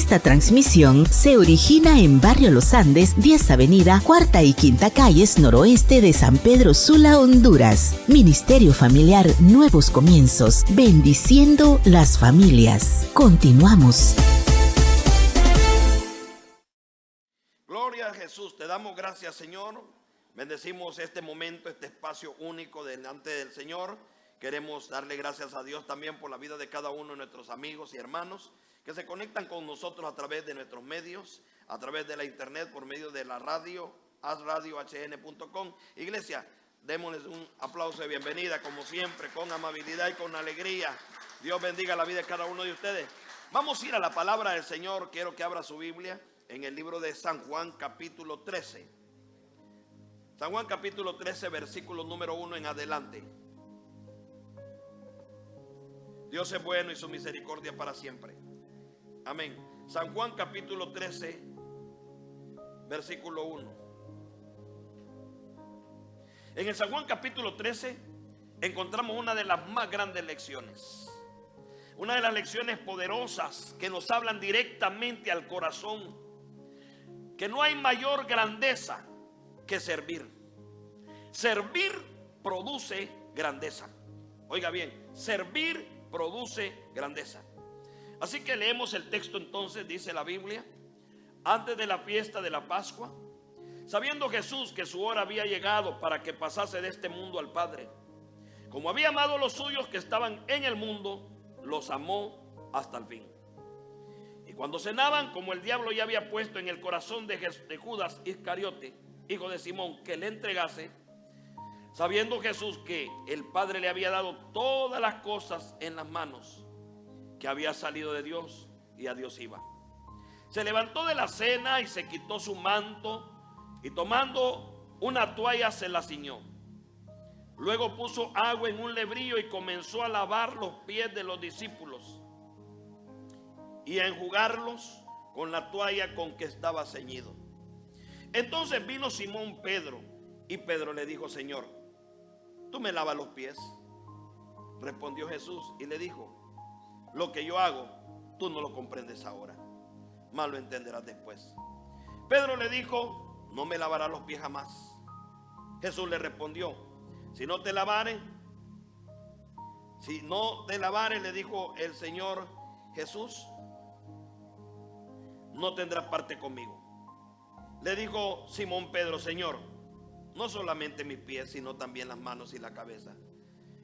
Esta transmisión se origina en Barrio Los Andes, 10 Avenida, Cuarta y Quinta Calles, noroeste de San Pedro Sula, Honduras. Ministerio Familiar Nuevos Comienzos, bendiciendo las familias. Continuamos. Gloria a Jesús, te damos gracias, Señor. Bendecimos este momento, este espacio único delante del Señor. Queremos darle gracias a Dios también por la vida de cada uno de nuestros amigos y hermanos que se conectan con nosotros a través de nuestros medios, a través de la internet, por medio de la radio, asradiohn.com. Iglesia, démosles un aplauso de bienvenida, como siempre, con amabilidad y con alegría. Dios bendiga la vida de cada uno de ustedes. Vamos a ir a la palabra del Señor. Quiero que abra su Biblia en el libro de San Juan, capítulo 13. San Juan, capítulo 13, versículo número 1 en adelante. Dios es bueno y su misericordia para siempre. Amén. San Juan capítulo 13, versículo 1. En el San Juan capítulo 13 encontramos una de las más grandes lecciones. Una de las lecciones poderosas que nos hablan directamente al corazón. Que no hay mayor grandeza que servir. Servir produce grandeza. Oiga bien, servir produce grandeza. Así que leemos el texto entonces. Dice la Biblia: antes de la fiesta de la Pascua, sabiendo Jesús que su hora había llegado para que pasase de este mundo al Padre, como había amado a los suyos que estaban en el mundo, los amó hasta el fin. Y cuando cenaban, como el diablo ya había puesto en el corazón de Judas Iscariote, hijo de Simón, que le entregase, sabiendo Jesús que el Padre le había dado todas las cosas en las manos, que había salido de Dios y a Dios iba, se levantó de la cena y se quitó su manto, y tomando una toalla se la ciñó. Luego puso agua en un lebrillo y comenzó a lavar los pies de los discípulos y a enjugarlos con la toalla con que estaba ceñido. Entonces vino Simón Pedro, y Pedro le dijo: Señor, ¿tú me lavas los pies? Respondió Jesús y le dijo: lo que yo hago, tú no lo comprendes ahora, mas lo entenderás después. Pedro le dijo: no me lavarás los pies jamás. Jesús le respondió: si no te lavare, le dijo el Señor Jesús, no tendrás parte conmigo. Le dijo Simón Pedro: Señor, no solamente mis pies, sino también las manos y la cabeza.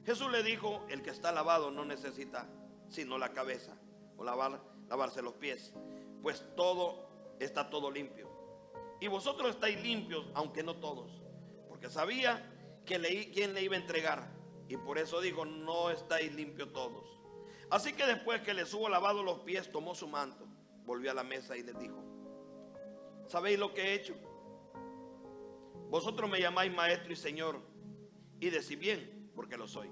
Jesús le dijo: el que está lavado no necesita sino la cabeza, o lavarse los pies, pues está todo limpio. Y vosotros estáis limpios, aunque no todos, porque sabía quién le iba a entregar, y por eso dijo: no estáis limpios todos. Así que después que les hubo lavado los pies, tomó su manto, volvió a la mesa y les dijo: ¿sabéis lo que he hecho? Vosotros me llamáis maestro y señor, y decís bien, porque lo soy.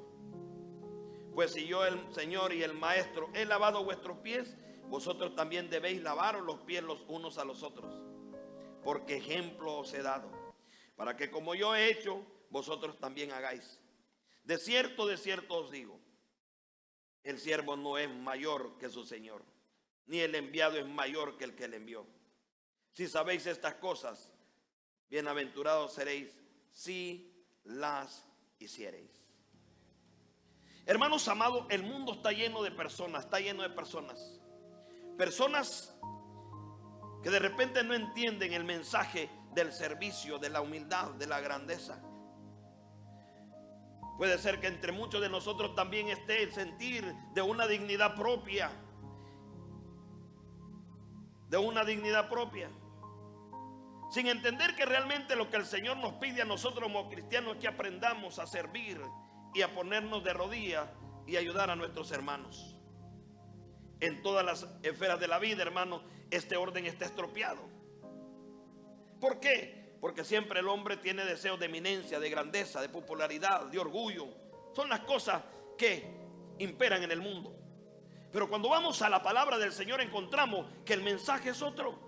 Pues si yo, el Señor y el Maestro, he lavado vuestros pies, vosotros también debéis lavaros los pies los unos a los otros, porque ejemplo os he dado, para que como yo he hecho, vosotros también hagáis. De cierto os digo, el siervo no es mayor que su Señor, ni el enviado es mayor que el que le envió. Si sabéis estas cosas, bienaventurados seréis si las hiciereis. Hermanos amados, el mundo está lleno de personas, personas que de repente no entienden el mensaje del servicio, de la humildad, de la grandeza. Puede ser que entre muchos de nosotros también esté el sentir de una dignidad propia, sin entender que realmente lo que el Señor nos pide a nosotros como cristianos es que aprendamos a servir y a ponernos de rodillas y ayudar a nuestros hermanos. En todas las esferas de la vida, hermanos, este orden está estropeado. ¿Por qué? Porque siempre el hombre tiene deseos de eminencia, de grandeza, de popularidad, de orgullo. Son las cosas que imperan en el mundo. Pero cuando vamos a la palabra del Señor encontramos que el mensaje es otro.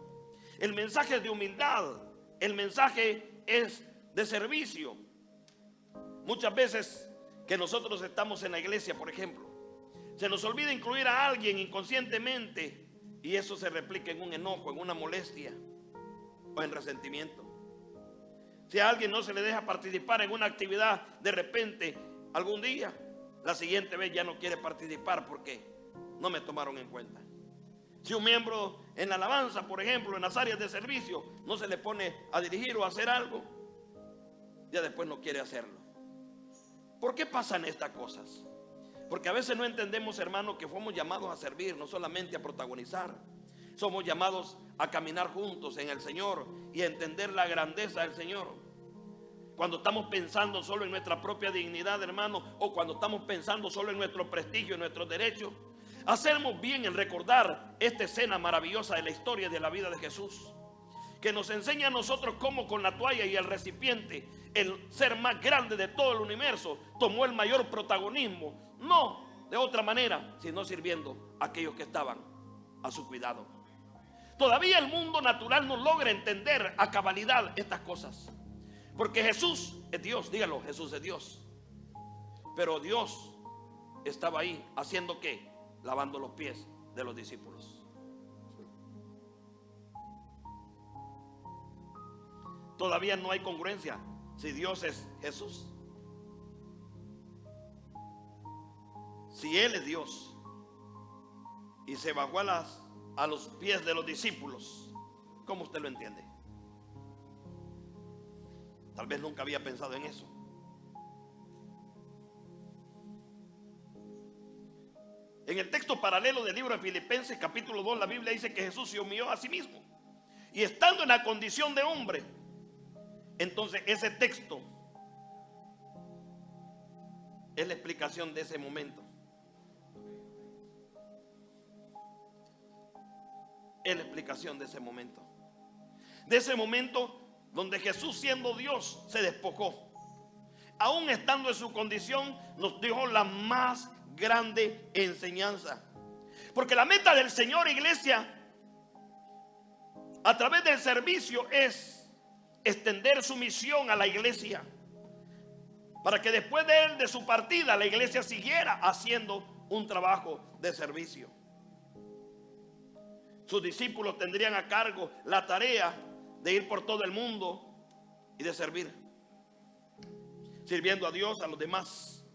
El mensaje es de humildad. El mensaje es de servicio. Muchas veces que nosotros estamos en la iglesia, por ejemplo, se nos olvida incluir a alguien inconscientemente y eso se replica en un enojo, en una molestia o en resentimiento. Si a alguien no se le deja participar en una actividad, de repente, algún día, la siguiente vez ya no quiere participar porque no me tomaron en cuenta. Si un miembro en la alabanza, por ejemplo, en las áreas de servicio, no se le pone a dirigir o a hacer algo, ya después no quiere hacerlo. ¿Por qué pasan estas cosas? Porque a veces no entendemos, hermanos, que fuimos llamados a servir, no solamente a protagonizar. Somos llamados a caminar juntos en el Señor y a entender la grandeza del Señor. Cuando estamos pensando solo en nuestra propia dignidad, hermano, o cuando estamos pensando solo en nuestro prestigio, en nuestros derechos, hacemos bien en recordar esta escena maravillosa de la historia de la vida de Jesús, que nos enseña a nosotros cómo con la toalla y el recipiente, el ser más grande de todo el universo tomó el mayor protagonismo, no de otra manera, sino sirviendo a aquellos que estaban a su cuidado. Todavía el mundo natural no logra entender a cabalidad estas cosas, porque Jesús es Dios. Dígalo, Jesús es Dios. Pero Dios estaba ahí haciendo ¿qué? Lavando los pies de los discípulos. Todavía no hay congruencia. Si Dios es Jesús, si Él es Dios y se bajó a los pies de los discípulos, ¿cómo usted lo entiende? Tal vez nunca había pensado en eso. En el texto paralelo del libro de Filipenses capítulo 2, la Biblia dice que Jesús se humilló a sí mismo, y estando en la condición de hombre. Entonces ese texto es la explicación de ese momento. Es la explicación de ese momento. De ese momento donde Jesús, siendo Dios, se despojó. Aún estando en su condición, nos dio la más grande enseñanza. Porque la meta del Señor, iglesia, a través del servicio, es extender su misión a la iglesia, para que después de él, de su partida, la iglesia siguiera haciendo un trabajo de servicio. Sus discípulos tendrían a cargo la tarea de ir por todo el mundo y de servir, sirviendo a Dios, a los demás.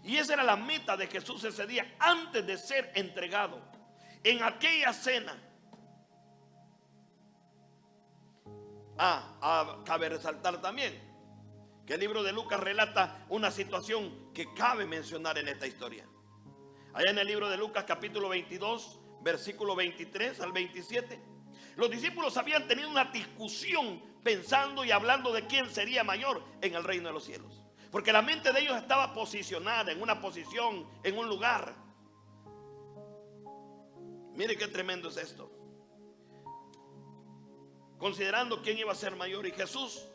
Y esa era la meta de Jesús ese día, antes de ser entregado. En aquella cena, cabe resaltar también que el libro de Lucas relata una situación que cabe mencionar en esta historia. Allá en el libro de Lucas capítulo 22, versículo 23 al 27, los discípulos habían tenido una discusión pensando y hablando de quién sería mayor en el reino de los cielos, porque la mente de ellos estaba posicionada en una posición, en un lugar. Mire qué tremendo es esto, considerando quién iba a ser mayor. Y Jesús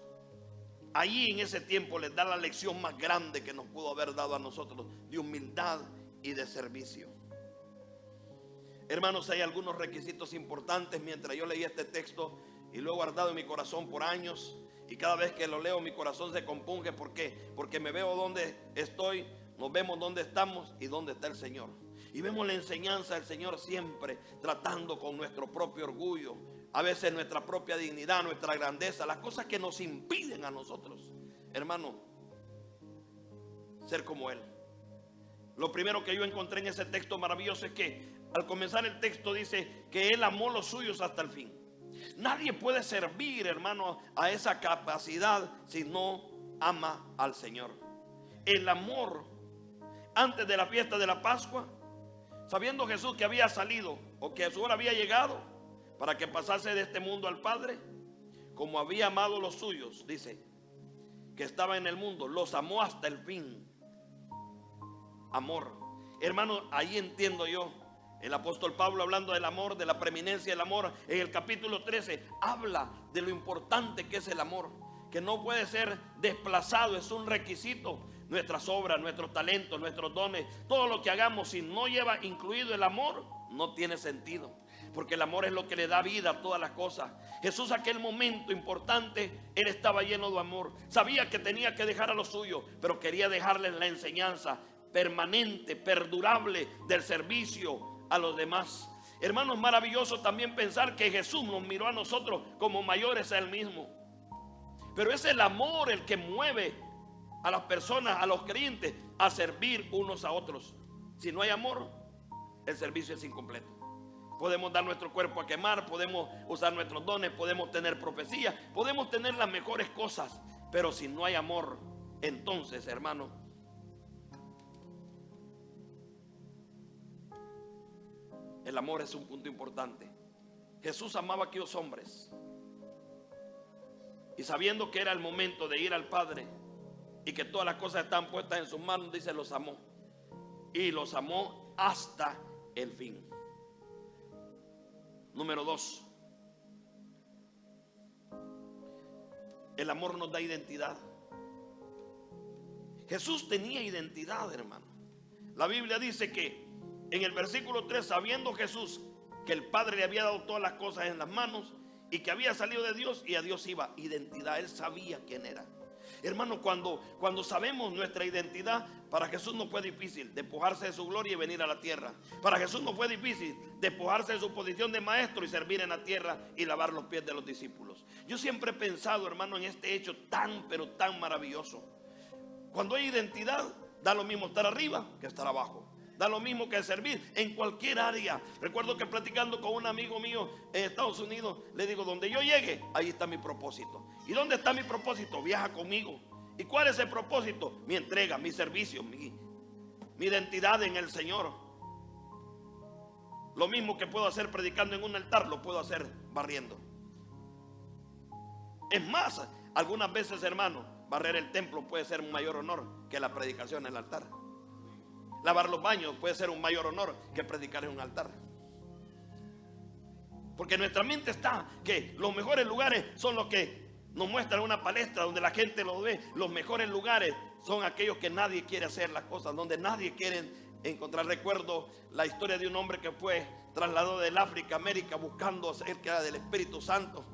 allí en ese tiempo les da la lección más grande que nos pudo haber dado a nosotros, de humildad y de servicio. Hermanos, hay algunos requisitos importantes. Mientras yo leía este texto y lo he guardado en mi corazón por años, y cada vez que lo leo mi corazón se compunge. ¿Por qué? Porque me veo donde estoy, nos vemos donde estamos y donde está el Señor, y vemos la enseñanza del Señor siempre tratando con nuestro propio orgullo, a veces nuestra propia dignidad, nuestra grandeza, las cosas que nos impiden a nosotros, hermano, ser como Él. Lo primero que yo encontré en ese texto maravilloso es que al comenzar el texto dice que Él amó los suyos hasta el fin. Nadie puede servir, hermano, a esa capacidad si no ama al Señor. El amor antes de la fiesta de la Pascua, sabiendo Jesús que había salido, o que su hora había llegado para que pasase de este mundo al Padre, como había amado los suyos, dice, que estaba en el mundo, los amó hasta el fin. Amor, hermano, ahí entiendo yo. El apóstol Pablo, hablando del amor, de la preeminencia del amor, en el capítulo 13 habla de lo importante que es el amor, que no puede ser desplazado, es un requisito. Nuestras obras, nuestros talentos, nuestros dones, todo lo que hagamos, si no lleva incluido el amor, no tiene sentido, porque el amor es lo que le da vida a todas las cosas. Jesús, aquel momento importante, Él estaba lleno de amor, sabía que tenía que dejar a los suyos, pero quería dejarles la enseñanza permanente, perdurable del servicio a los demás. Hermano, es maravilloso también pensar que Jesús nos miró a nosotros como mayores a Él mismo. Pero es el amor el que mueve a las personas, a los creyentes, a servir unos a otros. Si no hay amor, el servicio es incompleto. Podemos dar nuestro cuerpo a quemar, podemos usar nuestros dones, podemos tener profecía, podemos tener las mejores cosas, pero si no hay amor, entonces, hermano, el amor es un punto importante. Jesús amaba a aquellos hombres, y sabiendo que era el momento de ir al Padre y que todas las cosas están puestas en sus manos, dice, los amó. Y los amó hasta el fin. Número 2. El amor nos da identidad. Jesús tenía identidad, hermano. La Biblia dice que en el versículo 3, sabiendo Jesús que el Padre le había dado todas las cosas en las manos y que había salido de Dios y a Dios iba. Identidad, Él sabía quién era. Hermano, cuando sabemos nuestra identidad, para Jesús no fue difícil despojarse de su gloria y venir a la tierra. Para Jesús no fue difícil despojarse de su posición de maestro y servir en la tierra y lavar los pies de los discípulos. Yo siempre he pensado, hermano, en este hecho tan, pero tan maravilloso. Cuando hay identidad, da lo mismo estar arriba que estar abajo. Da lo mismo que servir en cualquier área. Recuerdo que platicando con un amigo mío en Estados Unidos, le digo, donde yo llegue, ahí está mi propósito. ¿Y dónde está mi propósito? Viaja conmigo. ¿Y cuál es el propósito? Mi entrega, mi servicio, mi identidad en el Señor. Lo mismo que puedo hacer predicando en un altar, lo puedo hacer barriendo. Es más, algunas veces, hermano, barrer el templo puede ser un mayor honor que la predicación en el altar. Lavar los baños puede ser un mayor honor que predicar en un altar. Porque nuestra mente está que los mejores lugares son los que nos muestran una palestra donde la gente lo ve. Los mejores lugares son aquellos que nadie quiere hacer las cosas, donde nadie quiere encontrar. Recuerdo la historia de un hombre que fue trasladado del África a América buscando acerca del Espíritu Santo,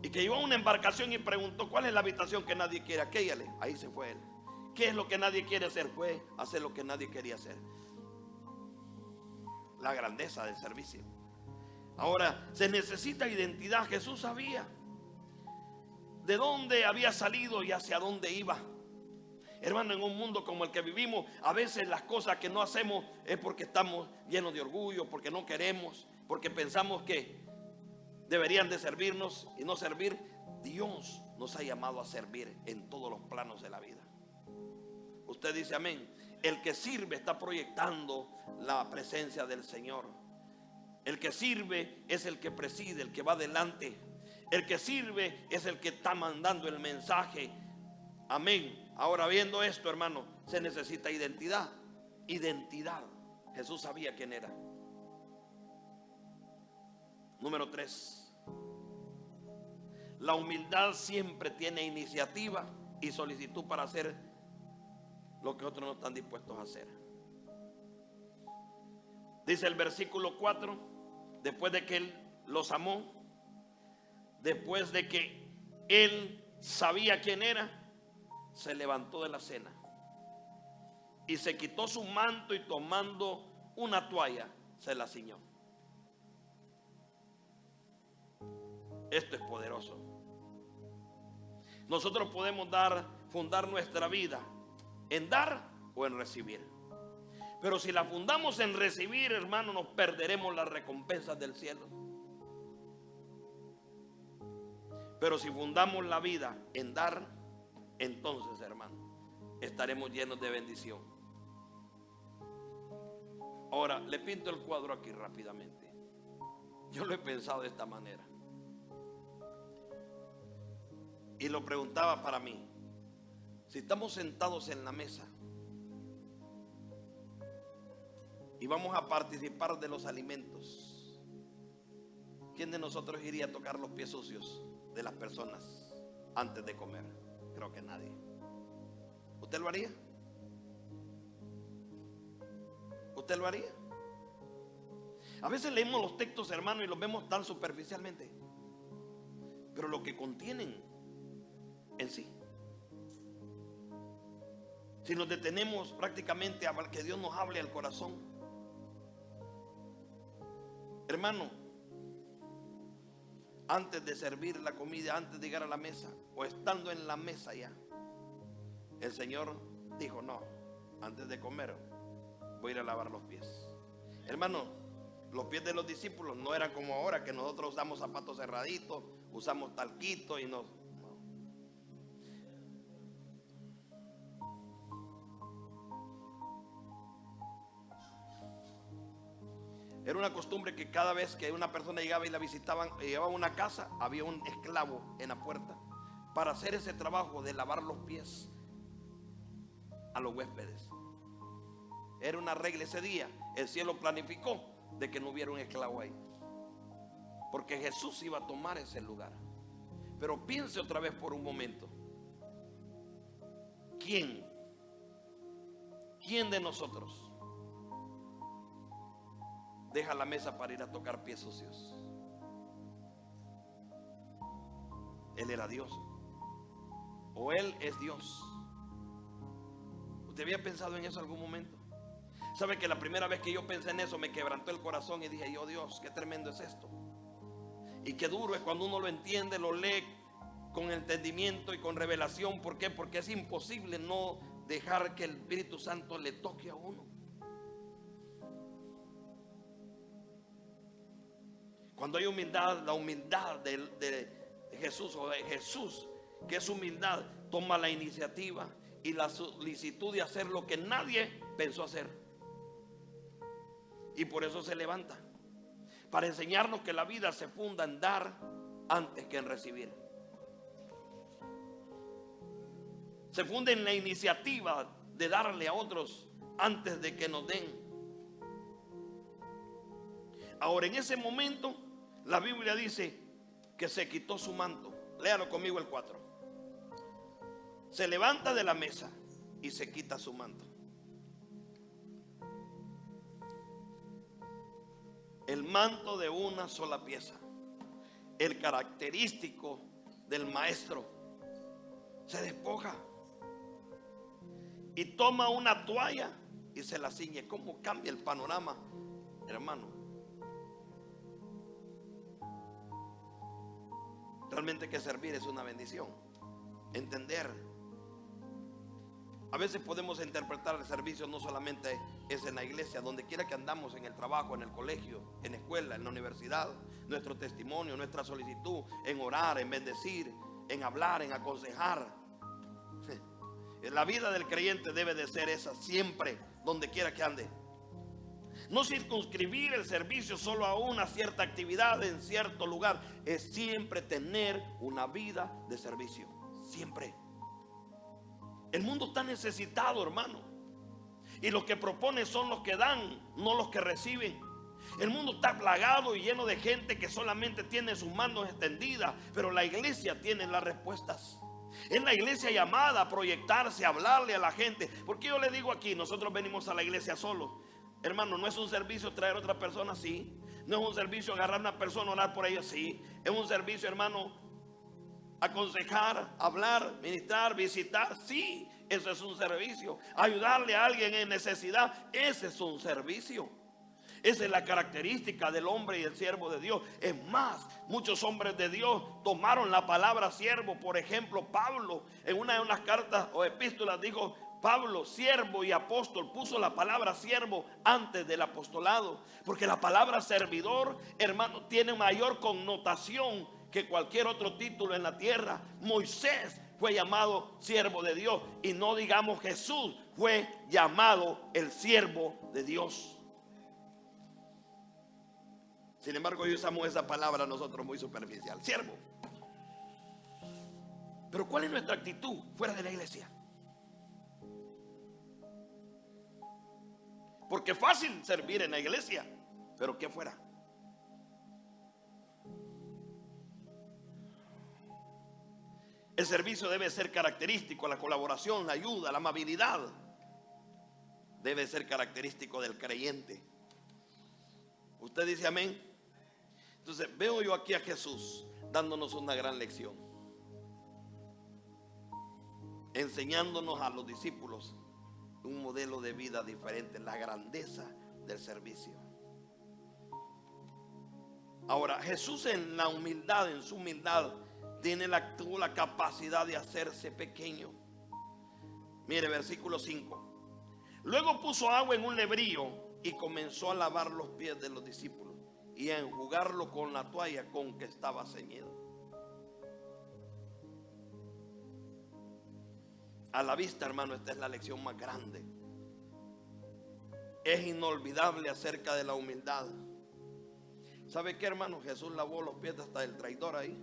y que llegó a una embarcación y preguntó, ¿cuál es la habitación que nadie quiere? Aquella. Ahí se fue él. ¿Qué es lo que nadie quiere hacer? Fue hacer lo que nadie quería hacer. La grandeza del servicio. Ahora, se necesita identidad. Jesús sabía de dónde había salido y hacia dónde iba. Hermano, en un mundo como el que vivimos, a veces las cosas que no hacemos es porque estamos llenos de orgullo, porque no queremos, porque pensamos que deberían de servirnos y no servir. Dios nos ha llamado a servir en todos los planos de la vida. Usted dice amén. El que sirve está proyectando la presencia del Señor. El que sirve es el que preside, el que va adelante. El que sirve es el que está mandando el mensaje. Amén. Ahora, viendo esto, hermano, se necesita identidad. Identidad. Jesús sabía quién era. Número 3. La humildad siempre tiene iniciativa y solicitud para hacer lo que otros no están dispuestos a hacer. Dice el versículo 4, después de que Él los amó, después de que Él sabía quién era, se levantó de la cena y se quitó su manto y tomando una toalla se la ciñó. Esto es poderoso. Nosotros podemos fundar nuestra vida en dar o en recibir. Pero si la fundamos en recibir, hermano, nos perderemos las recompensas del cielo. Pero si fundamos la vida en dar, entonces, hermano, estaremos llenos de bendición. Ahora, le pinto el cuadro aquí rápidamente. Yo lo he pensado de esta manera. Y lo preguntaba para mí. Si estamos sentados en la mesa y vamos a participar de los alimentos, ¿quién de nosotros iría a tocar los pies sucios de las personas antes de comer? Creo que nadie. ¿Usted lo haría? ¿Usted lo haría? A veces leemos los textos, hermano, y los vemos tan superficialmente, pero lo que contienen en sí. Si nos detenemos prácticamente a que Dios nos hable al corazón, Hermano, antes de servir la comida, antes de llegar a la mesa o estando en la mesa ya, el Señor dijo: no, antes de comer voy a ir a lavar los pies. Hermano, los pies de los discípulos no eran como ahora, que nosotros usamos zapatos cerraditos, usamos talquito y no. Era una costumbre que cada vez que una persona llegaba y la visitaban, llevaba a una casa, había un esclavo en la puerta para hacer ese trabajo de lavar los pies a los huéspedes. Era una regla ese día. El cielo planificó de que no hubiera un esclavo ahí, porque Jesús iba a tomar ese lugar. Pero piense otra vez por un momento: ¿quién de nosotros deja la mesa para ir a tocar pies sucios? Él era Dios, o Él es Dios. ¿Usted había pensado en eso algún momento? ¿Sabe que la primera vez que yo pensé en eso me quebrantó el corazón y dije: yo, Dios, qué tremendo es esto? Y qué duro es cuando uno lo entiende, lo lee con entendimiento y con revelación. ¿Por qué? Porque es imposible no dejar que el Espíritu Santo le toque a uno. Cuando hay humildad, la humildad de Jesús, o de Jesús, que es humildad, toma la iniciativa y la solicitud de hacer lo que nadie pensó hacer. Y por eso se levanta, para enseñarnos que la vida se funda en dar antes que en recibir. Se funda en la iniciativa de darle a otros antes de que nos den. Ahora, en ese momento, la Biblia dice que se quitó su manto. Léalo conmigo el 4. Se levanta de la mesa y se quita su manto. El manto de una sola pieza, el característico del maestro, se despoja y toma una toalla y se la ciñe. ¿Cómo cambia el panorama, hermano? Realmente que servir es una bendición. Entender. A veces podemos interpretar el servicio no solamente es en la iglesia, donde quiera que andamos, en el trabajo, en el colegio, en la escuela, en la universidad. Nuestro testimonio, nuestra solicitud en orar, en bendecir, en hablar, en aconsejar. La vida del creyente debe de ser esa siempre, donde quiera que ande. No circunscribir el servicio solo a una cierta actividad en cierto lugar. Es siempre tener una vida de servicio. Siempre. El mundo está necesitado, hermano. Y los que proponen son los que dan, no los que reciben. El mundo está plagado y lleno de gente que solamente tiene sus manos extendidas. Pero la iglesia tiene las respuestas. Es la iglesia llamada a proyectarse, a hablarle a la gente. Porque yo le digo aquí, nosotros venimos a la iglesia solos. Hermano, no es un servicio traer a otra persona, sí. No es un servicio agarrar a una persona, orar por ella, sí. Es un servicio, hermano, aconsejar, hablar, ministrar, visitar, sí. Eso es un servicio. Ayudarle a alguien en necesidad, ese es un servicio. Esa es la característica del hombre y el siervo de Dios. Es más, muchos hombres de Dios tomaron la palabra siervo. Por ejemplo, Pablo en una de unas cartas o epístolas dijo: Pablo, siervo y apóstol, puso la palabra siervo antes del apostolado, porque la palabra servidor, hermano, tiene mayor connotación que cualquier otro título en la tierra. Moisés fue llamado siervo de Dios, y no digamos Jesús fue llamado el siervo de Dios. Sin embargo, hoy usamos esa palabra nosotros muy superficial, siervo. Pero ¿cuál es nuestra actitud fuera de la iglesia? Porque es fácil servir en la iglesia, pero ¿qué fuera? El servicio debe ser característico, la colaboración, la ayuda, la amabilidad debe ser característico del creyente. ¿Usted dice amén? Entonces veo yo aquí a Jesús dándonos una gran lección, enseñándonos a los discípulos un modelo de vida diferente, la grandeza del servicio. Ahora, Jesús en la humildad, en su humildad, tuvo la capacidad de hacerse pequeño. Mire, versículo 5. Luego puso agua en un lebrillo y comenzó a lavar los pies de los discípulos y a enjugarlo con la toalla con que estaba ceñido. A la vista, hermano, esta es la lección más grande. Es inolvidable acerca de la humildad. ¿Sabe qué, hermano? Jesús lavó los pies hasta del traidor ahí.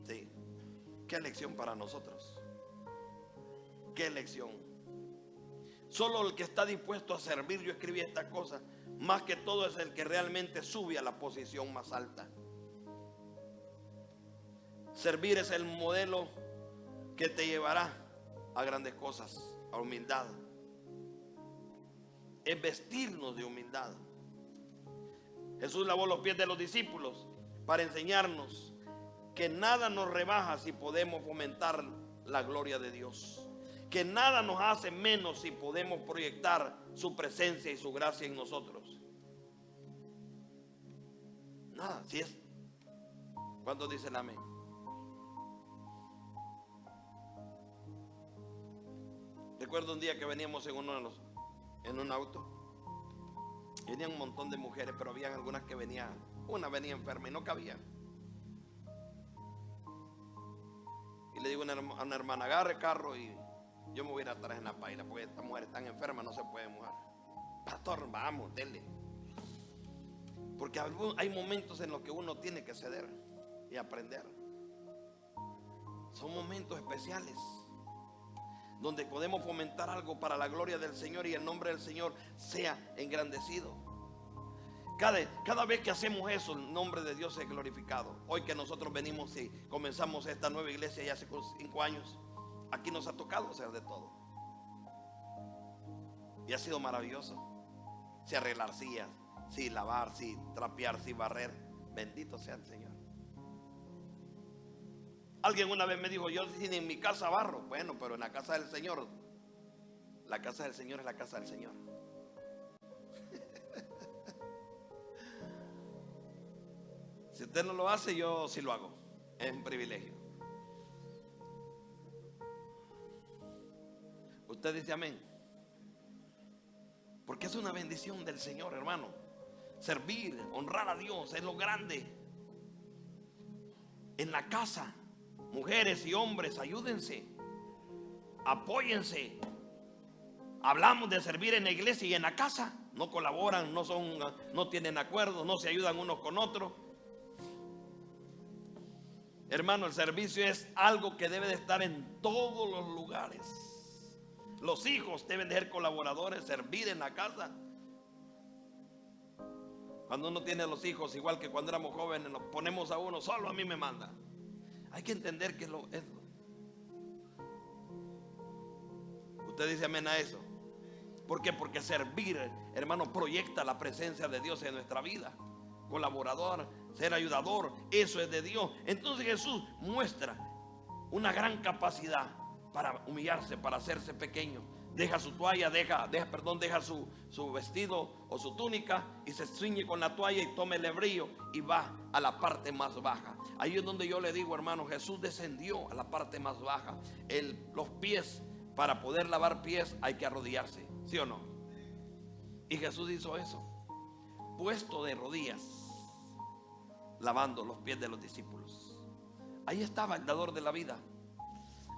Sí. Qué lección para nosotros. Qué lección. Solo el que está dispuesto a servir, yo escribí esta cosa, más que todo es el que realmente sube a la posición más alta. Servir es el modelo que te llevará a grandes cosas, a humildad. Es vestirnos de humildad. Jesús lavó los pies de los discípulos para enseñarnos que nada nos rebaja si podemos fomentar la gloria de Dios, que nada nos hace menos si podemos proyectar su presencia y su gracia en nosotros. Nada, si es. ¿Cuántos dicen amén? Recuerdo un día que veníamos en un auto. Venían un montón de mujeres, pero habían algunas que venían. Una venía enferma y no cabía. Y le digo a una hermana, agarre el carro y yo me voy a ir atrás en la paila, porque esta mujer está enferma, no se puede mojar. Pastor, vamos, dele. Porque hay momentos en los que uno tiene que ceder y aprender. Son momentos especiales donde podemos fomentar algo para la gloria del Señor y el nombre del Señor sea engrandecido. Cada vez que hacemos eso, el nombre de Dios es glorificado. Hoy que nosotros venimos y comenzamos esta nueva iglesia ya hace 5 años, aquí nos ha tocado hacer de todo. Y ha sido maravilloso. Si arreglar sillas, si lavar, si trapear, si barrer. Bendito sea el Señor. Alguien una vez me dijo, yo si en mi casa barro. Bueno, pero en la casa del Señor, la casa del Señor es la casa del Señor. Si usted no lo hace, yo sí lo hago. Es un privilegio. Usted dice amén. Porque es una bendición del Señor, hermano. Servir, honrar a Dios es lo grande. En la casa, mujeres y hombres, ayúdense, apóyense. Hablamos de servir en la iglesia y en la casa no colaboran, no tienen acuerdos, no se ayudan unos con otros. Hermano, el servicio es algo que debe de estar en todos los lugares. Los hijos deben de ser colaboradores, servir en la casa. Cuando uno tiene los hijos, igual que cuando éramos jóvenes, nos ponemos a uno, solo a mí me manda. Hay que entender que es. Usted dice amén a eso. ¿Por qué? Porque servir, hermano, proyecta la presencia de Dios en nuestra vida. Colaborador, ser ayudador, eso es de Dios. Entonces Jesús muestra una gran capacidad para humillarse, para hacerse pequeño. Deja su toalla, deja su vestido o su túnica y se ciñe con la toalla y toma el lebrillo y va a la parte más baja. Ahí es donde yo le digo, hermano, Jesús descendió a la parte más baja. Los pies, para poder lavar pies hay que arrodillarse, ¿sí o no? Y Jesús hizo eso, puesto de rodillas, lavando los pies de los discípulos. Ahí estaba el dador de la vida.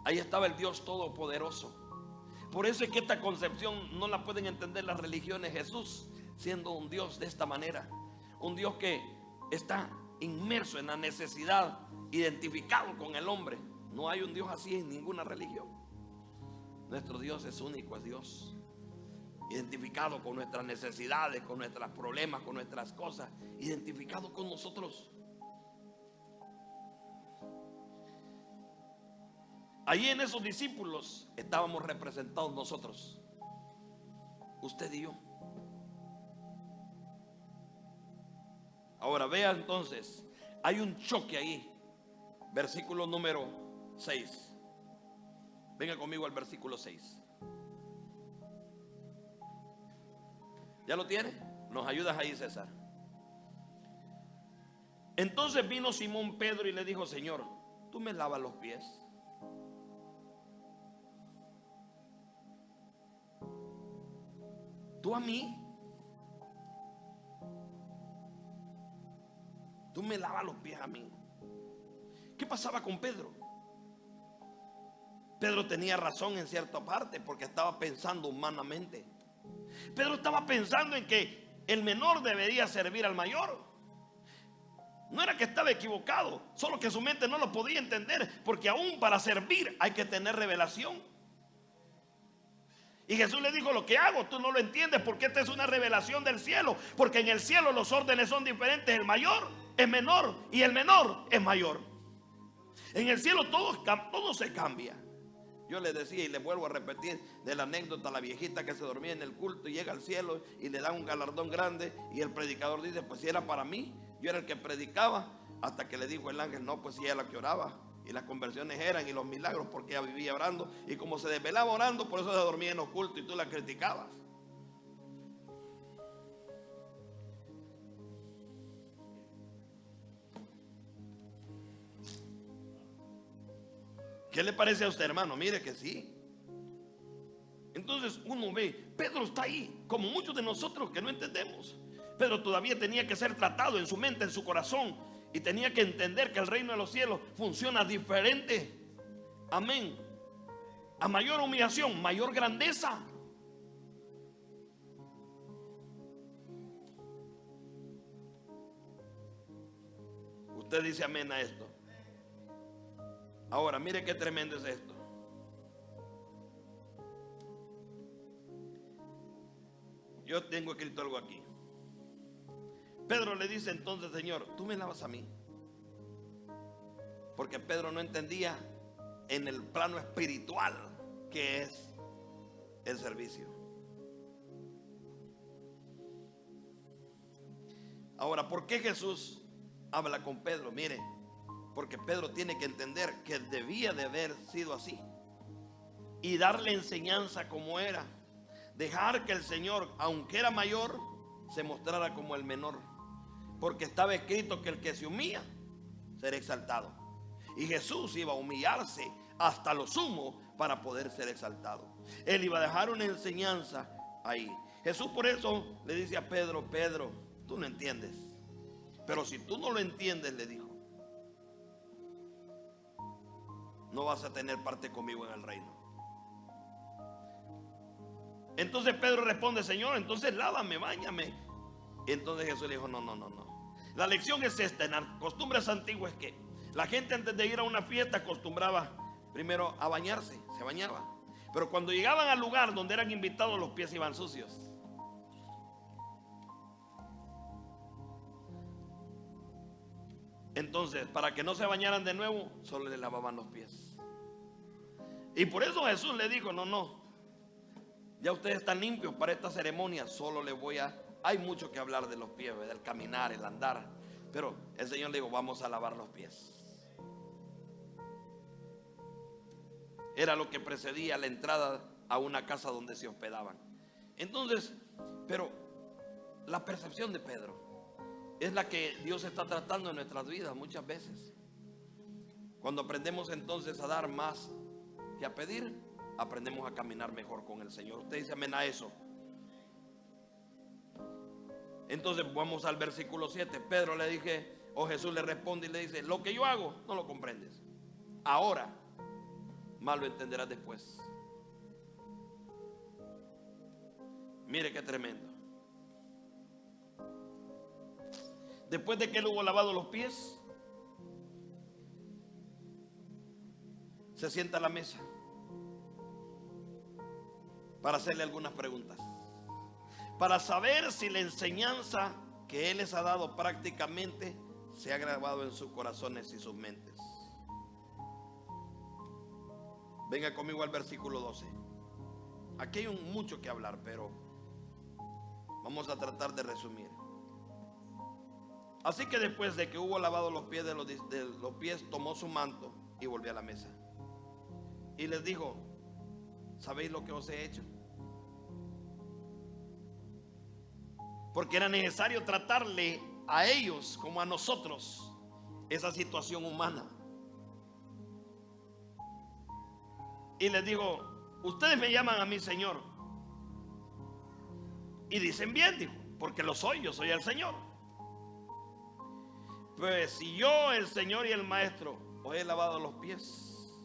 Ahí estaba el Dios todopoderoso. Por eso es que esta concepción no la pueden entender las religiones. Jesús siendo un Dios de esta manera, un Dios que está inmerso en la necesidad, identificado con el hombre. No hay un Dios así en ninguna religión. Nuestro Dios es único, es Dios identificado con nuestras necesidades, con nuestros problemas, con nuestras cosas, identificado con nosotros. Allí en esos discípulos estábamos representados nosotros, usted y yo. Ahora vea entonces, hay un choque ahí. Versículo número 6. Venga conmigo al versículo 6. ¿Ya lo tiene? Nos ayudas ahí, César. Entonces vino Simón Pedro y le dijo: Señor, ¿tú me lavas los pies? ¿Tú a mí? ¿Tú me lavas los pies a mí? ¿Qué pasaba con Pedro? Pedro tenía razón en cierta parte, porque estaba pensando humanamente. Pedro estaba pensando en que el menor debería servir al mayor. No era que estaba equivocado, solo que su mente no lo podía entender, porque aún para servir hay que tener revelación. Y Jesús le dijo: lo que hago tú no lo entiendes, porque esta es una revelación del cielo. Porque en el cielo los órdenes son diferentes. El mayor es menor y el menor es mayor. En el cielo todo se cambia. Yo les decía y les vuelvo a repetir de la anécdota: la viejita que se dormía en el culto y llega al cielo y le dan un galardón grande, y el predicador dice: pues si era para mí, yo era el que predicaba. Hasta que le dijo el ángel: no, pues si ella la que oraba, y las conversiones eran y los milagros, porque ella vivía orando, y como se desvelaba orando, por eso se dormía en los cultos y tú la criticabas. ¿Qué le parece a usted, hermano? Mire que sí. Entonces uno ve, Pedro está ahí, como muchos de nosotros que no entendemos. Pedro todavía tenía que ser tratado en su mente, en su corazón, y tenía que entender que el reino de los cielos funciona diferente. Amén. A mayor humillación, mayor grandeza. Usted dice amén a esto. Ahora, mire qué tremendo es esto. Yo tengo escrito algo aquí. Pedro le dice entonces: Señor, ¿tú me lavas a mí? Porque Pedro no entendía en el plano espiritual qué es el servicio. Ahora, ¿por qué Jesús habla con Pedro? Mire, porque Pedro tiene que entender que debía de haber sido así y darle enseñanza como era. Dejar que el Señor, aunque era mayor, se mostrara como el menor, porque estaba escrito que el que se humilla será exaltado. Y Jesús iba a humillarse hasta lo sumo para poder ser exaltado. Él iba a dejar una enseñanza ahí. Jesús por eso le dice a Pedro: Pedro, tú no entiendes, pero si tú no lo entiendes, le dijo, no vas a tener parte conmigo en el reino. Entonces Pedro responde: Señor, entonces lávame, báñame. Y entonces Jesús le dijo: no. La lección es esta. En las costumbres antiguas, que la gente antes de ir a una fiesta acostumbraba primero a bañarse, se bañaba. Pero cuando llegaban al lugar donde eran invitados, los pies iban sucios. Entonces, para que no se bañaran de nuevo, solo le lavaban los pies. Y por eso Jesús le dijo: no, ya ustedes están limpios para esta ceremonia. Solo les voy a... Hay mucho que hablar de los pies, del caminar, el andar. Pero el Señor le dijo: vamos a lavar los pies. Era lo que precedía la entrada a una casa donde se hospedaban. Entonces, pero la percepción de Pedro es la que Dios está tratando en nuestras vidas muchas veces. Cuando aprendemos entonces a dar más que a pedir, aprendemos a caminar mejor con el Señor. Usted dice amén a eso. Entonces vamos al versículo 7. Pedro le dije, o Jesús le responde y le dice: lo que yo hago no lo comprendes ahora, más lo entenderás después. Mire qué tremendo. Después de que él hubo lavado los pies, se sienta a la mesa para hacerle algunas preguntas, para saber si la enseñanza que él les ha dado prácticamente se ha grabado en sus corazones y sus mentes. Venga conmigo al versículo 12. Aquí hay mucho que hablar, pero vamos a tratar de resumir. Así que después de que hubo lavado los pies de los pies, tomó su manto y volvió a la mesa. Y les dijo: ¿sabéis lo que os he hecho? porque era necesario tratarle a ellos como a nosotros esa situación humana. Y les digo, ustedes me llaman a mí Señor, y dicen bien, dijo, porque lo soy, yo soy el Señor. Pues si yo, el Señor y el Maestro, os he lavado los pies,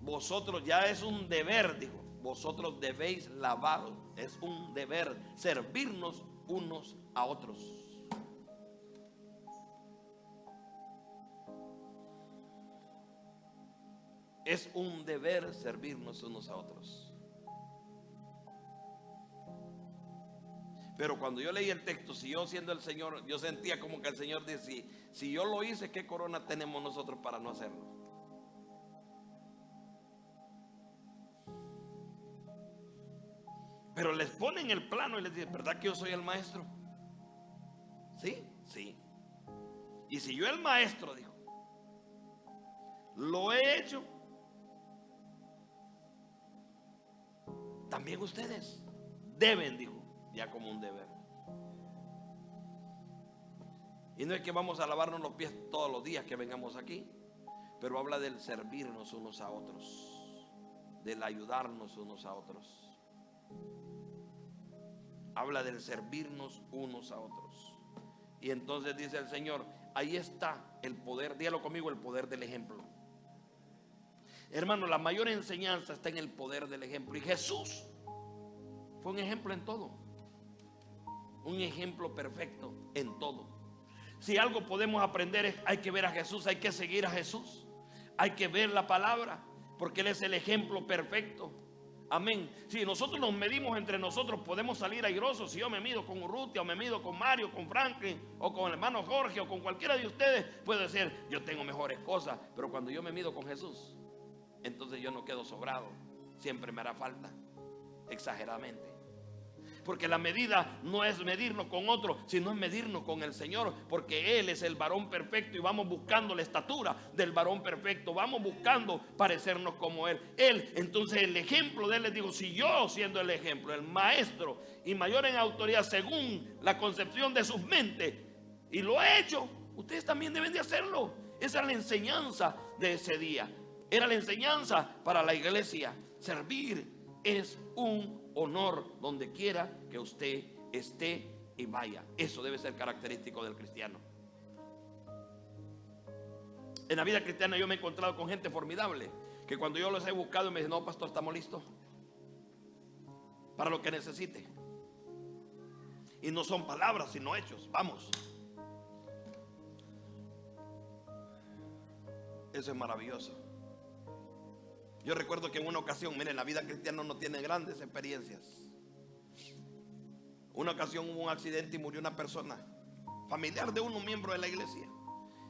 vosotros ya es un deber, dijo, vosotros debéis lavar, es un deber servirnos unos a otros. Es un deber servirnos unos a otros. Pero cuando yo leí el texto, si yo siendo el Señor, yo sentía como que el Señor decía, si yo lo hice, ¿qué corona tenemos nosotros para no hacerlo? Pero les ponen el plano y les dicen, ¿verdad que yo soy el maestro? Sí, sí. Y si yo el maestro, dijo, lo he hecho, también ustedes deben, dijo, ya como un deber. Y no es que vamos a lavarnos los pies todos los días que vengamos aquí, pero habla del servirnos unos a otros, del ayudarnos unos a otros. Habla del servirnos unos a otros. Y entonces dice el Señor, ahí está el poder, dígalo conmigo, el poder del ejemplo. Hermano, la mayor enseñanza está en el poder del ejemplo. Y Jesús fue un ejemplo en todo, un ejemplo perfecto en todo. Si algo podemos aprender es, hay que ver a Jesús, hay que seguir a Jesús, hay que ver la palabra, porque Él es el ejemplo perfecto. Amén. Si nosotros nos medimos entre nosotros, podemos salir airosos. Si yo me mido con Urrutia, o me mido con Mario, con Franklin, o con el hermano Jorge, o con cualquiera de ustedes, puede ser, yo tengo mejores cosas. Pero cuando yo me mido con Jesús, entonces yo no quedo sobrado, siempre me hará falta, exageradamente. Porque la medida no es medirnos con otro, sino es medirnos con el Señor, porque Él es el varón perfecto y vamos buscando la estatura del varón perfecto, vamos buscando parecernos como Él. Entonces el ejemplo de Él, les digo, si yo siendo el ejemplo, el maestro y mayor en autoridad según la concepción de sus mentes, y lo he hecho, ustedes también deben de hacerlo. Esa es la enseñanza de ese día, era la enseñanza para la iglesia. Servir es un honor donde quiera que usted esté y vaya. Eso debe ser característico del cristiano. En la vida cristiana yo me he encontrado con gente formidable, que cuando yo los he buscado me dicen, no, pastor, estamos listos para lo que necesite. Y no son palabras sino hechos. Vamos. Eso es maravilloso. Yo recuerdo que en una ocasión, miren, la vida cristiana no tiene grandes experiencias. Una ocasión hubo un accidente y murió una persona, familiar de un miembro de la iglesia.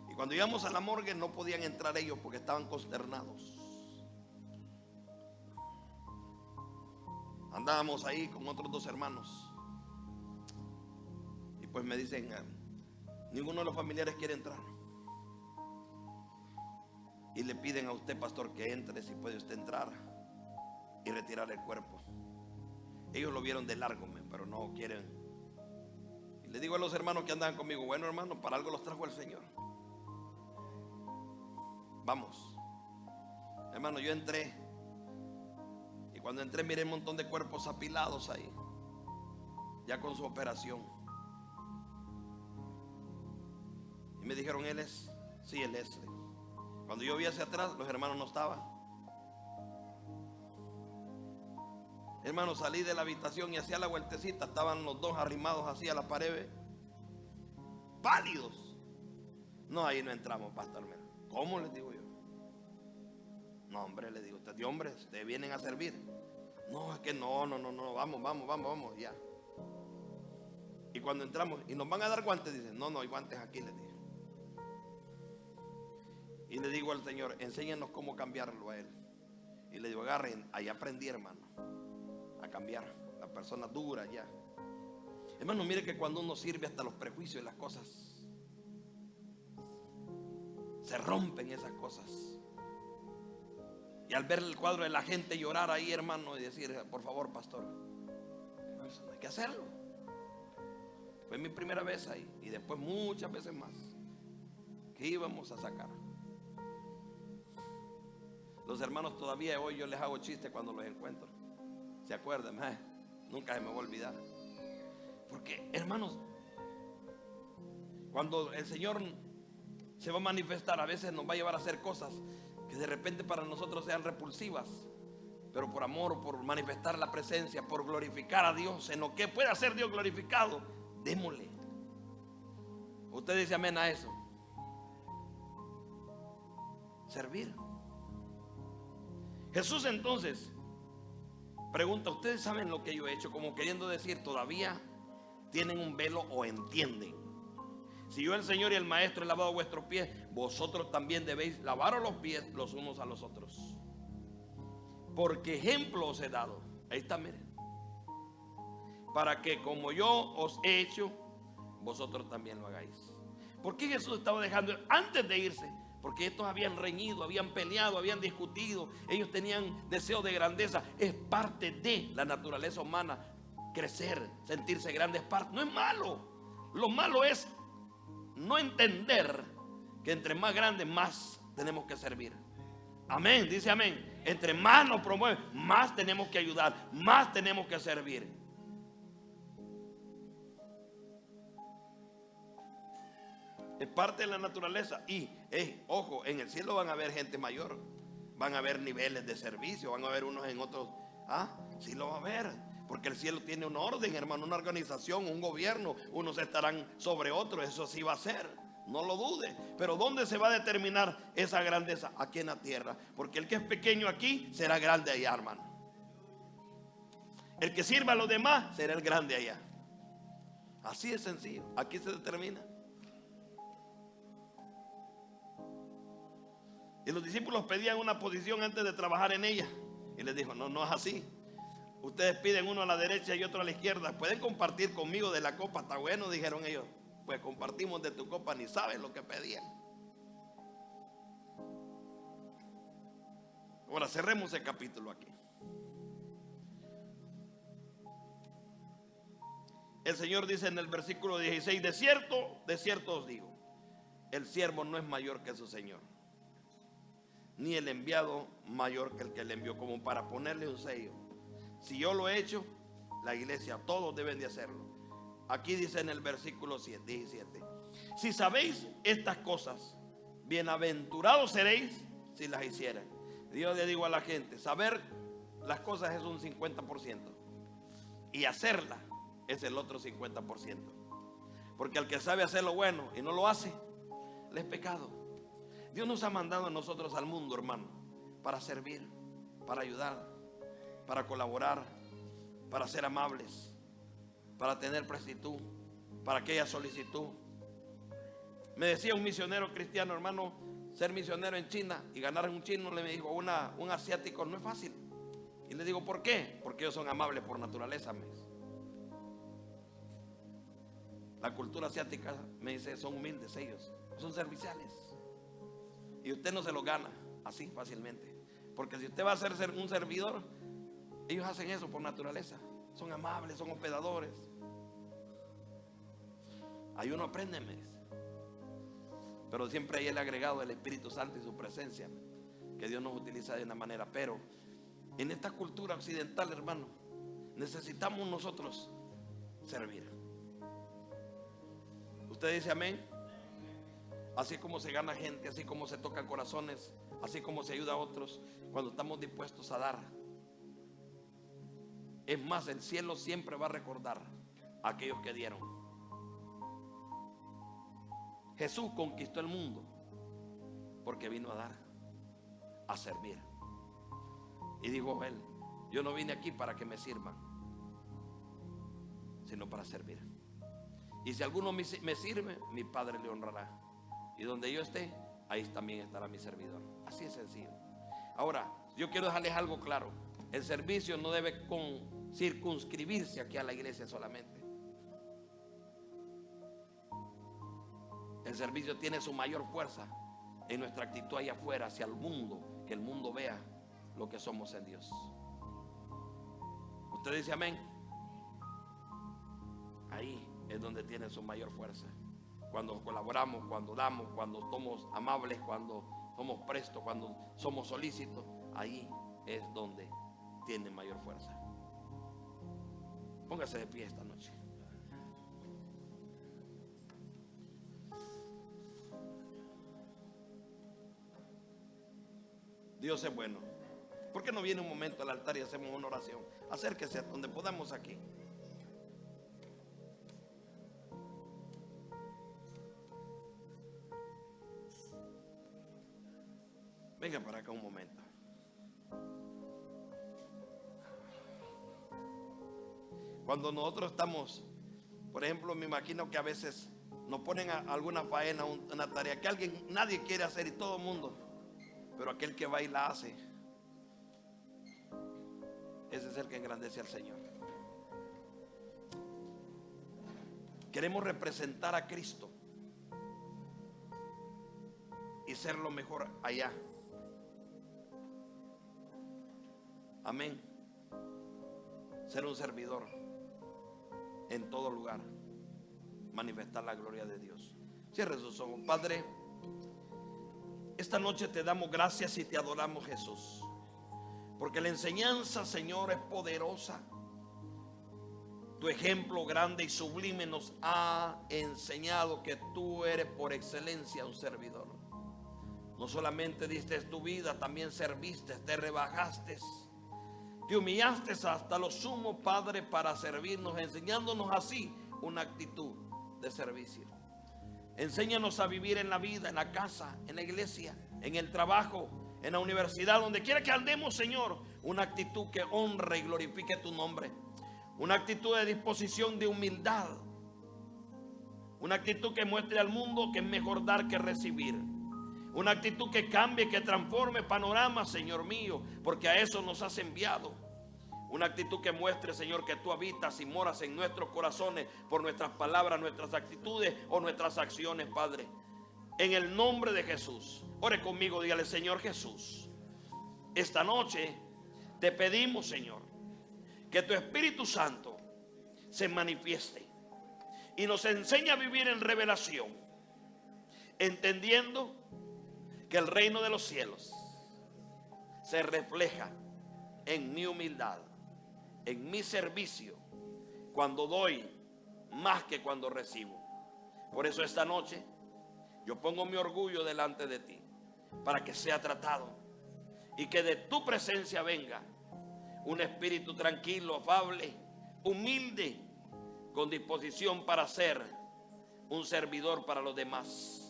Y cuando íbamos a la morgue no podían entrar ellos porque estaban consternados. Andábamos ahí con otros dos hermanos. Y pues me dicen, ninguno de los familiares quiere entrar. Y le piden a usted, pastor, que entre, si puede usted entrar y retirar el cuerpo. Ellos lo vieron de largo, pero no quieren. Y le digo a los hermanos que andaban conmigo, bueno, hermanos, para algo los trajo el Señor. Vamos. Hermano, yo entré. Y cuando entré miré un montón de cuerpos apilados ahí, ya con su operación. Y me dijeron, ¿él es? Sí, él es. Cuando yo vi hacia atrás, los hermanos no estaban. Hermano, salí de la habitación y hacía la vueltecita. Estaban los dos arrimados así a la pared, pálidos. No, ahí no entramos, pastor. ¿Cómo? Les digo yo. No, hombre, le digo, ustedes, hombre, ustedes vienen a servir. No, es que no, vamos, ya. Y cuando entramos, y nos van a dar guantes, dicen, no hay guantes aquí, les dije. Y le digo al Señor, enséñanos cómo cambiarlo a él. Y le digo, agarren, ahí aprendí, hermano, a cambiar la persona dura ya. Hermano, mire que cuando uno sirve, hasta los prejuicios y las cosas se rompen, esas cosas. Y al ver el cuadro de la gente llorar ahí, hermano, y decir, por favor, pastor, no hay que hacerlo. Fue mi primera vez ahí. Y después muchas veces más que íbamos a sacar. Los hermanos todavía hoy yo les hago chistes cuando los encuentro. ¿Se acuerdan? Nunca se me va a olvidar. Porque, hermanos, cuando el Señor se va a manifestar, a veces nos va a llevar a hacer cosas que de repente para nosotros sean repulsivas, pero por amor, por manifestar la presencia, por glorificar a Dios, en lo que pueda ser Dios glorificado, démosle. Usted dice amén a eso. Servir. Jesús entonces pregunta: ¿ustedes saben lo que yo he hecho? Como queriendo decir, todavía tienen un velo o entienden. Si yo, el Señor y el Maestro, he lavado vuestros pies, vosotros también debéis lavaros los pies los unos a los otros. Porque ejemplo os he dado. Ahí está, miren. Para que como yo os he hecho, vosotros también lo hagáis. ¿Por qué Jesús estaba dejando antes de irse? Porque estos habían reñido, habían peleado, habían discutido. Ellos tenían deseo de grandeza. Es parte de la naturaleza humana. Crecer, sentirse grandes, no es malo. Lo malo es no entender que entre más grandes, más tenemos que servir. Amén, dice amén. Entre más nos promueven, más tenemos que ayudar, más tenemos que servir. Es parte de la naturaleza. Y, ojo, en el cielo van a haber gente mayor. Van a haber niveles de servicio. Van a haber unos en otros. Sí lo va a haber. Porque el cielo tiene un orden, hermano, una organización, un gobierno. Unos estarán sobre otros. Eso sí va a ser. No lo dude. Pero ¿dónde se va a determinar esa grandeza? Aquí en la tierra. Porque el que es pequeño aquí será grande allá, hermano. El que sirva a los demás será el grande allá. Así es sencillo. Aquí se determina. Y los discípulos pedían una posición antes de trabajar en ella. Y les dijo: no es así. Ustedes piden uno a la derecha y otro a la izquierda. Pueden compartir conmigo de la copa. Está bueno, dijeron ellos. Pues compartimos de tu copa. Ni saben lo que pedían. Ahora cerremos el capítulo aquí. El Señor dice en el versículo 16: de cierto os digo, el siervo no es mayor que su Señor, ni el enviado mayor que el que le envió, como para ponerle un sello. Si yo lo he hecho, la iglesia, todos deben de hacerlo. Aquí dice en el versículo 17: si sabéis estas cosas, bienaventurados seréis si las hicieran. Yo le digo a la gente: saber las cosas es un 50%, y hacerlas es el otro 50%. Porque el que sabe hacer lo bueno y no lo hace, le es pecado. Dios nos ha mandado a nosotros al mundo, hermano, para servir, para ayudar, para colaborar, para ser amables, para tener prestitud, para aquella solicitud. Me decía un misionero cristiano, hermano, ser misionero en China y ganar un chino, le dijo, un asiático, no es fácil. Y le digo: ¿por qué? Porque ellos son amables por naturaleza. La cultura asiática, me dice, son humildes ellos, son serviciales. Y usted no se lo gana así fácilmente. Porque si usted va a ser un servidor, ellos hacen eso por naturaleza. Son amables, son hospedadores. Ahí uno aprende, pero siempre hay el agregado del Espíritu Santo y su presencia, que Dios nos utiliza de una manera. Pero en esta cultura occidental, hermano, necesitamos nosotros servir. Usted dice amén. Así como se gana gente, así como se tocan corazones, así como se ayuda a otros, cuando estamos dispuestos a dar. Es más, el cielo siempre va a recordar a aquellos que dieron. Jesús conquistó el mundo porque vino a dar, a servir. Y dijo él: yo no vine aquí para que me sirvan, sino para servir. Y si alguno me sirve, mi Padre le honrará. Y donde yo esté, ahí también estará mi servidor. Así es sencillo. Ahora, yo quiero dejarles algo claro. El servicio no debe circunscribirse aquí a la iglesia solamente. El servicio tiene su mayor fuerza en nuestra actitud allá afuera, hacia el mundo. Que el mundo vea lo que somos en Dios. ¿Usted dice amén? Ahí es donde tiene su mayor fuerza. Cuando colaboramos, cuando damos, cuando somos amables, cuando somos prestos, cuando somos solícitos, ahí es donde tiene mayor fuerza. Póngase de pie esta noche. Dios es bueno. ¿Por qué no viene un momento al altar y hacemos una oración? Acérquese a donde podamos aquí. Venga para acá un momento. Cuando nosotros estamos, por ejemplo, me imagino que a veces nos ponen a alguna faena, una tarea que nadie quiere hacer y todo el mundo, pero aquel que va y la hace, ese es el que engrandece al Señor. Queremos representar a Cristo y ser lo mejor allá. Amén. Ser un servidor en todo lugar, manifestar la gloria de Dios. Cierre sus ojos. Padre, esta noche te damos gracias y te adoramos, Jesús, porque la enseñanza, Señor, es poderosa. Tu ejemplo grande y sublime nos ha enseñado que tú eres por excelencia un servidor. No solamente diste tu vida, también serviste, te rebajaste, te humillaste hasta lo sumo, Padre, para servirnos, enseñándonos así una actitud de servicio. Enséñanos a vivir en la vida, en la casa, en la iglesia, en el trabajo, en la universidad, donde quiera que andemos, Señor, una actitud que honre y glorifique tu nombre. Una actitud de disposición, de humildad. Una actitud que muestre al mundo que es mejor dar que recibir. Una actitud que cambie, que transforme panoramas, Señor mío, porque a eso nos has enviado. Una actitud que muestre, Señor, que tú habitas y moras en nuestros corazones por nuestras palabras, nuestras actitudes o nuestras acciones, Padre. En el nombre de Jesús, ore conmigo, dígale: Señor Jesús, esta noche te pedimos, Señor, que tu Espíritu Santo se manifieste y nos enseñe a vivir en revelación, entendiendo que el reino de los cielos se refleja en mi humildad, en mi servicio, cuando doy más que cuando recibo. Por eso esta noche yo pongo mi orgullo delante de ti, para que sea tratado y que de tu presencia venga un espíritu tranquilo, afable, humilde, con disposición para ser un servidor para los demás.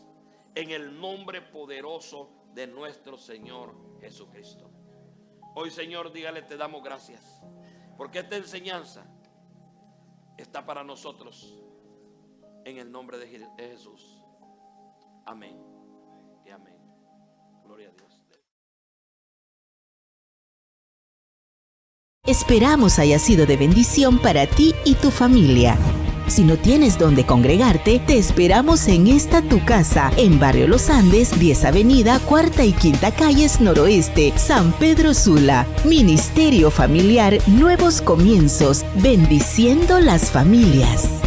En el nombre poderoso de nuestro Señor Jesucristo. Hoy, Señor, dígale: te damos gracias, porque esta enseñanza está para nosotros. En el nombre de Jesús. Amén y amén. Gloria a Dios. Esperamos haya sido de bendición para ti y tu familia. Si no tienes dónde congregarte, te esperamos en esta tu casa, en Barrio Los Andes, 10 Avenida, 4ª y 5ª Calles Noroeste, San Pedro Sula. Ministerio Familiar Nuevos Comienzos, bendiciendo las familias.